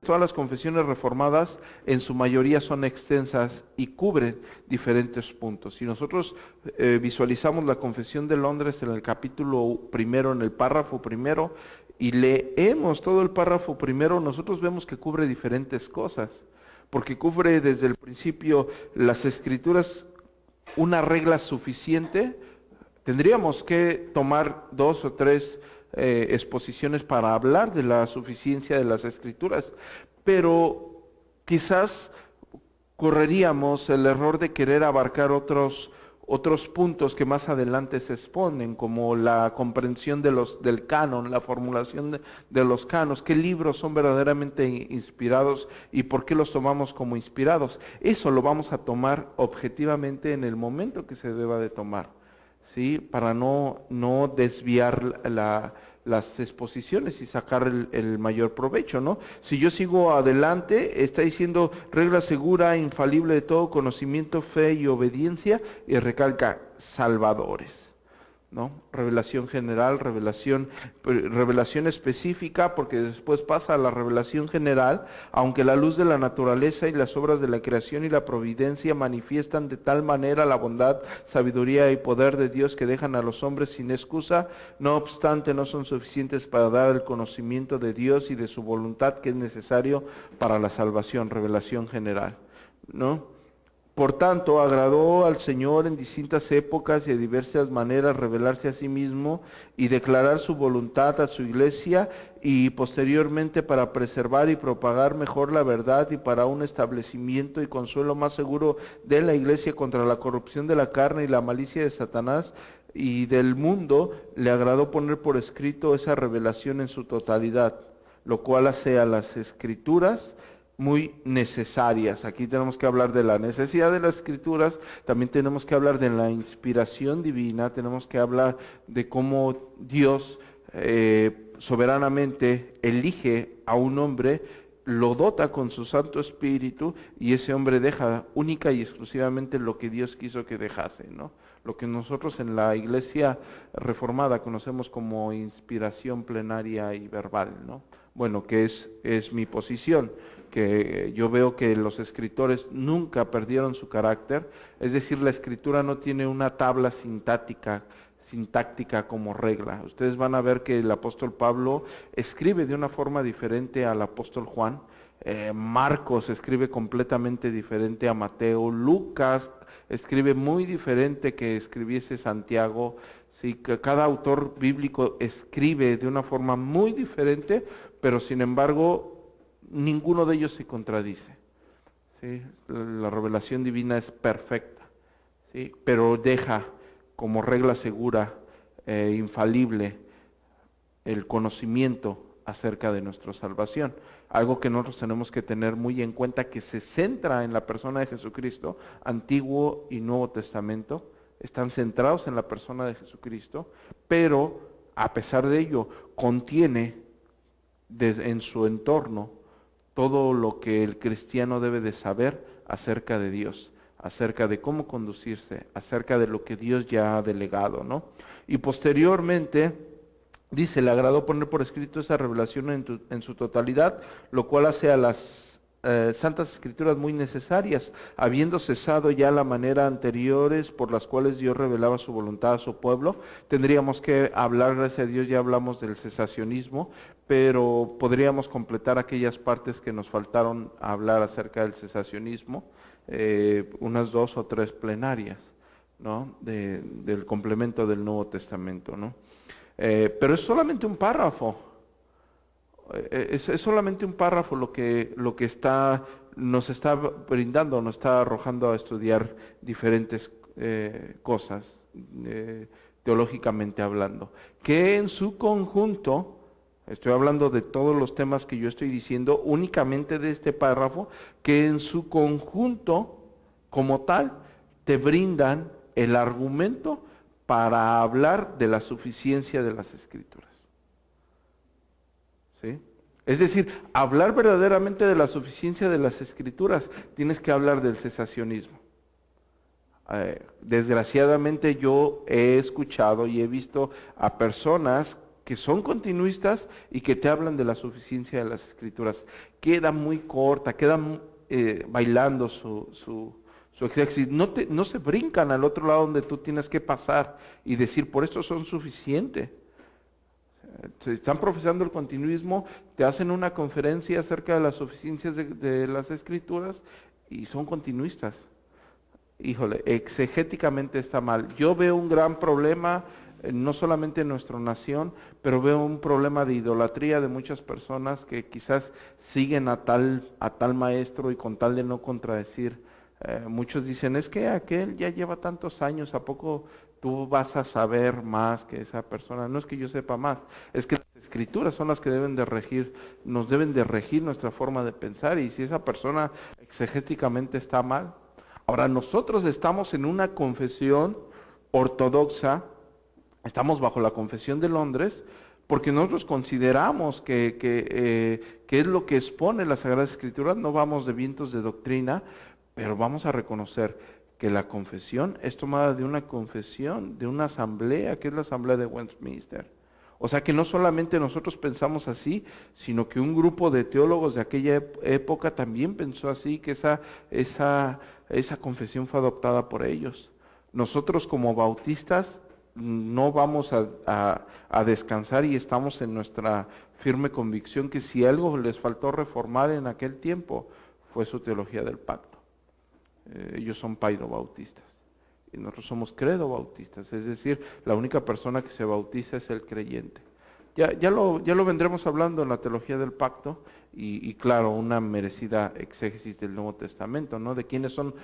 Todas las confesiones reformadas en su mayoría son extensas y cubren diferentes puntos. Si nosotros visualizamos la Confesión de Londres en el capítulo primero, en el párrafo primero, y leemos todo el párrafo primero, nosotros vemos que cubre diferentes cosas, porque cubre desde el principio las Escrituras, una regla suficiente. Tendríamos que tomar 2 o 3 exposiciones para hablar de la suficiencia de las Escrituras, pero quizás correríamos el error de querer abarcar otros puntos que más adelante se exponen, como la comprensión del canon, la formulación de los canos, qué libros son verdaderamente inspirados y por qué los tomamos como inspirados. Eso lo vamos a tomar objetivamente en el momento que se deba de tomar, ¿sí? Para no desviar las exposiciones y sacar el mayor provecho, ¿no? Si yo sigo adelante, está diciendo regla segura, infalible de todo conocimiento, fe y obediencia, y recalca salvadores, ¿no? Revelación general, revelación específica, porque después pasa a la revelación general, aunque la luz de la naturaleza y las obras de la creación y la providencia manifiestan de tal manera la bondad, sabiduría y poder de Dios que dejan a los hombres sin excusa, no obstante no son suficientes para dar el conocimiento de Dios y de su voluntad que es necesario para la salvación, revelación general, ¿no? Por tanto, agradó al Señor en distintas épocas y de diversas maneras revelarse a sí mismo y declarar su voluntad a su iglesia, y posteriormente para preservar y propagar mejor la verdad y para un establecimiento y consuelo más seguro de la iglesia contra la corrupción de la carne y la malicia de Satanás y del mundo, le agradó poner por escrito esa revelación en su totalidad, lo cual hace a las Escrituras muy necesarias. Aquí tenemos que hablar de la necesidad de las Escrituras, también tenemos que hablar de la inspiración divina, tenemos que hablar de cómo Dios soberanamente elige a un hombre, lo dota con su Santo Espíritu, y ese hombre deja única y exclusivamente lo que Dios quiso que dejase, ¿no? Lo que nosotros en la Iglesia Reformada conocemos como inspiración plenaria y verbal, ¿no? Bueno, que es mi posición, que yo veo que los escritores nunca perdieron su carácter, es decir, la Escritura no tiene una tabla sintáctica como regla. Ustedes van a ver que el apóstol Pablo escribe de una forma diferente al apóstol Juan, Marcos escribe completamente diferente a Mateo, Lucas escribe muy diferente que escribiese Santiago, ¿sí? Que cada autor bíblico escribe de una forma muy diferente, pero sin embargo ninguno de ellos se contradice, ¿sí? La revelación divina es perfecta, ¿sí? Pero deja como regla segura, infalible, el conocimiento acerca de nuestra salvación. Algo que nosotros tenemos que tener muy en cuenta, que se centra en la persona de Jesucristo. Antiguo y Nuevo Testamento están centrados en la persona de Jesucristo, pero a pesar de ello contiene en su entorno todo lo que el cristiano debe de saber acerca de Dios, acerca de cómo conducirse, acerca de lo que Dios ya ha delegado, ¿no? Y posteriormente, dice, le agradó poner por escrito esa revelación en su totalidad, lo cual hace a las Santas Escrituras muy necesarias, habiendo cesado ya la manera anteriores por las cuales Dios revelaba su voluntad a su pueblo. Tendríamos que hablar, gracias a Dios ya hablamos del cesacionismo, pero podríamos completar aquellas partes que nos faltaron hablar acerca del cesacionismo, unas 2 o 3 plenarias, ¿no? Del complemento del Nuevo Testamento, ¿no? Pero es solamente un párrafo, es solamente un párrafo lo que nos está brindando, nos está arrojando a estudiar diferentes cosas, teológicamente hablando, que en su conjunto, estoy hablando de todos los temas que yo estoy diciendo, únicamente de este párrafo, que en su conjunto, como tal, te brindan el argumento para hablar de la suficiencia de las Escrituras. ¿Sí? Es decir, hablar verdaderamente de la suficiencia de las Escrituras, tienes que hablar del cesacionismo. Desgraciadamente yo he escuchado y he visto a personas que son continuistas y que te hablan de la suficiencia de las Escrituras. Queda muy corta, quedan bailando su exégesis. No se brincan al otro lado donde tú tienes que pasar y decir, por esto son suficientes. Se están profesando el continuismo, te hacen una conferencia acerca de las suficiencias de las Escrituras y son continuistas. Híjole, exegéticamente está mal. Yo veo un gran problema, no solamente en nuestra nación, pero veo un problema de idolatría de muchas personas que quizás siguen a tal maestro y con tal de no contradecir. Muchos dicen, es que aquel ya lleva tantos años, ¿a poco tú vas a saber más que esa persona? No es que yo sepa más, es que las Escrituras son las que deben de regir, nos deben de regir nuestra forma de pensar, y si esa persona exegéticamente está mal. Ahora, nosotros estamos en una confesión ortodoxa, estamos bajo la Confesión de Londres, porque nosotros consideramos que es lo que expone la Sagrada Escritura. No vamos de vientos de doctrina, pero vamos a reconocer que la confesión es tomada de una confesión, de una asamblea, que es la Asamblea de Westminster. O sea que no solamente nosotros pensamos así, sino que un grupo de teólogos de aquella época también pensó así, que esa confesión fue adoptada por ellos. Nosotros como bautistas no vamos a descansar, y estamos en nuestra firme convicción que si algo les faltó reformar en aquel tiempo fue su teología del pacto. Ellos son paidobautistas y nosotros somos credobautistas, es decir, la única persona que se bautiza es el creyente. Ya lo vendremos hablando en la teología del pacto y claro, una merecida exégesis del Nuevo Testamento, ¿no? De quiénes son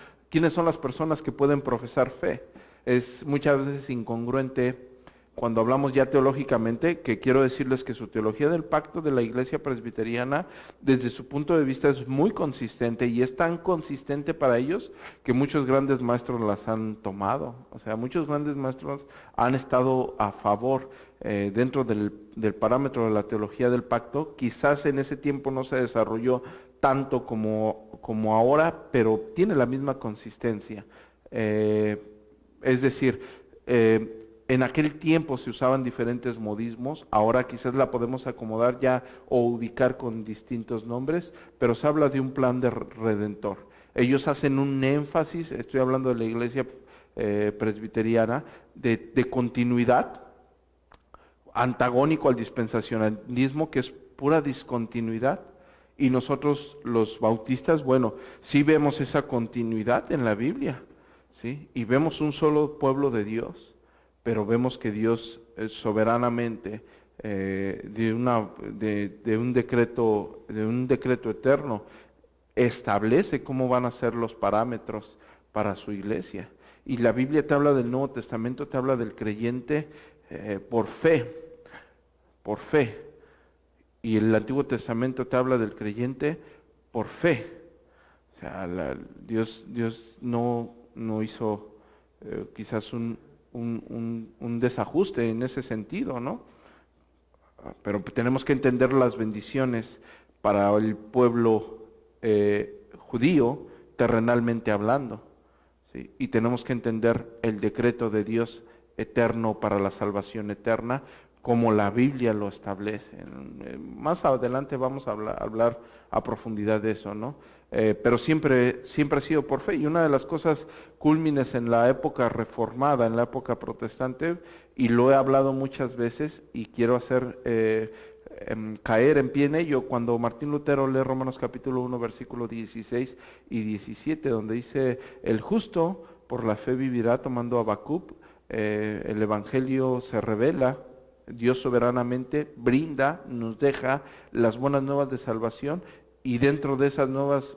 las personas que pueden profesar fe. Es muchas veces incongruente cuando hablamos ya teológicamente, que quiero decirles que su teología del pacto de la Iglesia Presbiteriana, desde su punto de vista, es muy consistente, y es tan consistente para ellos que muchos grandes maestros las han tomado. O sea, muchos grandes maestros han estado a favor dentro del parámetro de la teología del pacto. Quizás en ese tiempo no se desarrolló tanto como ahora, pero tiene la misma consistencia. Es decir, en aquel tiempo se usaban diferentes modismos, ahora quizás la podemos acomodar ya o ubicar con distintos nombres, pero se habla de un plan de redentor. Ellos hacen un énfasis, estoy hablando de la Iglesia presbiteriana, de continuidad, antagónico al dispensacionalismo, que es pura discontinuidad. Y nosotros los bautistas, bueno, sí vemos esa continuidad en la Biblia, ¿sí? Y vemos un solo pueblo de Dios, pero vemos que Dios soberanamente, de un decreto eterno, establece cómo van a ser los parámetros para su iglesia. Y la Biblia te habla del Nuevo Testamento, te habla del creyente por fe. Y el Antiguo Testamento te habla del creyente por fe. O sea, Dios no hizo quizás un desajuste en ese sentido, ¿no? Pero tenemos que entender las bendiciones para el pueblo judío, terrenalmente hablando, ¿sí? Y tenemos que entender el decreto de Dios eterno para la salvación eterna, como la Biblia lo establece. Más adelante vamos a hablar a profundidad de eso, ¿no? Pero siempre ha sido por fe. Y una de las cosas cúlmines en la época reformada, en la época protestante, y lo he hablado muchas veces y quiero hacer caer en pie en ello, cuando Martín Lutero lee Romanos capítulo 1, versículo 16 y 17, donde dice, el justo por la fe vivirá, tomando a Habacuc, el Evangelio se revela, Dios soberanamente brinda, nos deja las buenas nuevas de salvación, y dentro de esas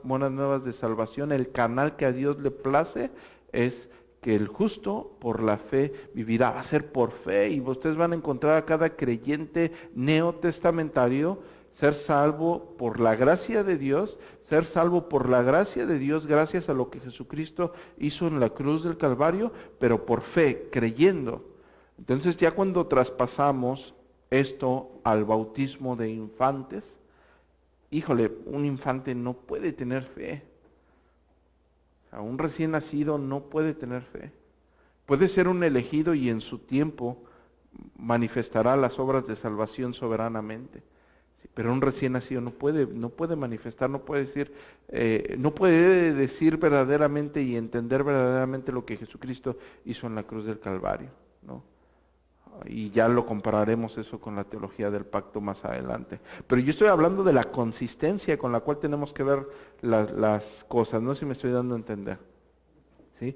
buenas nuevas de salvación, el canal que a Dios le place es que el justo por la fe vivirá. Va a ser por fe, y ustedes van a encontrar a cada creyente neotestamentario ser salvo por la gracia de Dios, gracias a lo que Jesucristo hizo en la cruz del Calvario, pero por fe, creyendo. Entonces ya cuando traspasamos esto al bautismo de infantes, híjole, un infante no puede tener fe. O sea, un recién nacido no puede tener fe. Puede ser un elegido y en su tiempo manifestará las obras de salvación soberanamente. Sí, pero un recién nacido no puede manifestar, no puede decir verdaderamente y entender verdaderamente lo que Jesucristo hizo en la cruz del Calvario, ¿no? Y ya lo compararemos eso con la teología del pacto más adelante. Pero yo estoy hablando de la consistencia con la cual tenemos que ver las cosas, no sé si me estoy dando a entender. ¿Sí?